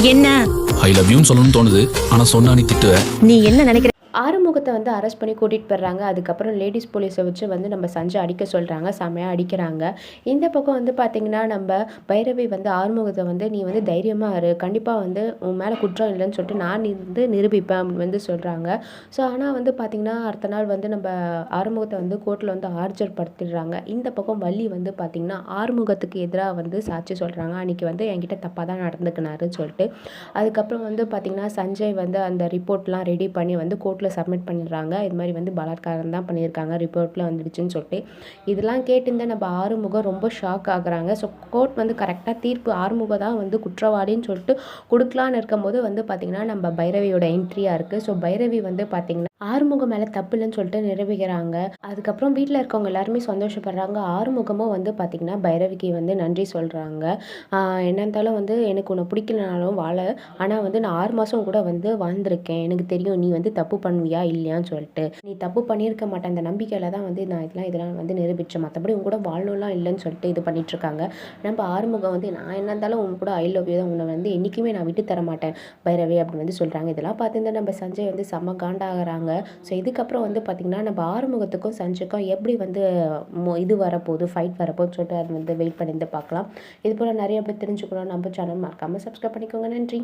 என்ன I love யூன்னு சொல்லணும்னு தோணுது. ஆனா சொன்னா நீ திட்டுவ. நீ என்ன நினைக்கிற? ஆறுமுகத்தை வந்து அரெஸ்ட் பண்ணி கூட்டிகிட்டு போடுறாங்க. அதுக்கப்புறம் லேடிஸ் போலீஸை வச்சு வந்து நம்ம சஞ்சய் அடிக்க சொல்கிறாங்க. செமையாக அடிக்கிறாங்க. இந்த பக்கம் வந்து பார்த்திங்கன்னா நம்ம பைரவி வந்து ஆறுமுகத்தை வந்து நீ வந்து தைரியமாக இரு, கண்டிப்பாக வந்து உன் மேலே குற்றம் இல்லைன்னு சொல்லிட்டு நான் வந்து நிரூபிப்பேன் அப்படின்னு வந்து சொல்கிறாங்க. ஸோ ஆனால் வந்து பார்த்திங்கன்னா அடுத்த நாள் வந்து நம்ம ஆறுமுகத்தை வந்து கோர்ட்டில் வந்து ஆஜர்படுத்திடுறாங்க. இந்த பக்கம் வள்ளி வந்து பார்த்திங்கன்னா ஆறுமுகத்துக்கு எதிராக வந்து சாட்சி சொல்கிறாங்க. அன்றைக்கி வந்து என்கிட்ட தப்பாக தான் நடந்துக்கினாருன்னு சொல்லிட்டு. அதுக்கப்புறம் வந்து பார்த்திங்கன்னா சஞ்சய் வந்து அந்த ரிப்போர்ட்லாம் ரெடி பண்ணி வந்து கோர்ட்டில் சப்மிட் பண்ணிடுறாங்க. இது மாதிரி வந்து பலாத்காரம் தான் பண்ணியிருக்காங்க, ரிப்போர்ட்டில் வந்துடுச்சுன்னு சொல்லிட்டு. இதெல்லாம் கேட்டு நம்ம ஆறுமுகம் ரொம்ப ஷாக் ஆகுறாங்க. ஸோ கோர்ட் வந்து கரெக்டாக தீர்ப்பு ஆறுமுகம் தான் வந்து குற்றவாளின்னு சொல்லிட்டு கொடுக்கலான்னு இருக்கும்போது வந்து பார்த்திங்கன்னா நம்ம பைரவியோட என்ட்ரியாக இருக்குது. ஸோ பைரவி வந்து பார்த்திங்கன்னா ஆறுமுகம் மேலே தப்பு இல்லைன்னு சொல்லிட்டு நிரூபிக்கிறாங்க. அதுக்கப்புறம் வீட்டில் இருக்கவங்க எல்லாருமே சந்தோஷப்படுறாங்க. ஆறுமுகமும் வந்து பார்த்திங்கன்னா பைரவிக்கு வந்து நன்றி சொல்கிறாங்க. என்ன இருந்தாலும் வந்து எனக்கு உன்னை பிடிக்கலனாலும் வாழ, ஆனால் வந்து நான் 6 மாதம் கூட வந்து வாழ்ந்திருக்கேன், எனக்கு தெரியும் நீ வந்து தப்பு பண்ணுவியா இல்லையான்னு சொல்லிட்டு. நீ தப்பு பண்ணியிருக்க மாட்டேன், அந்த நம்பிக்கையில் தான் வந்து நான் இதெல்லாம் வந்து நிரூபித்தேன், மற்றபடி உன் கூட வாழணும்லாம் இல்லைன்னு சொல்லிட்டு இது பண்ணிகிட்ருக்காங்க. நம்ம ஆறுமுகம் வந்து நான் என்ன இருந்தாலும் உன் கூட ஐ லவ் யூ தான், உன்னை வந்து என்றைக்குமே நான் விட்டு தர மாட்டேன் பைரவி அப்படின்னு வந்து சொல்கிறாங்க. இதெல்லாம் பார்த்து நம்ம சஞ்சய் வந்து செம்ம காண்டாகிறாங்க. ஸோ இதுக்கப்புறம் வந்து பார்த்திங்கன்னா நம்ம ஆறுமுகத்துக்கும் சஞ்சய்க்கும் எப்படி வந்து இது வரப்போகுது, ஃபைட் வரப்போகுதுன்னு சொல்லிட்டு அது வந்து வெயிட் பண்ணி பார்க்கலாம். இது போல் நிறைய பேர் தெரிஞ்சுக்கணும். நம்ம சேனல் மறக்காமல் சப்ஸ்கிரைப் பண்ணிக்கோங்க. நன்றி.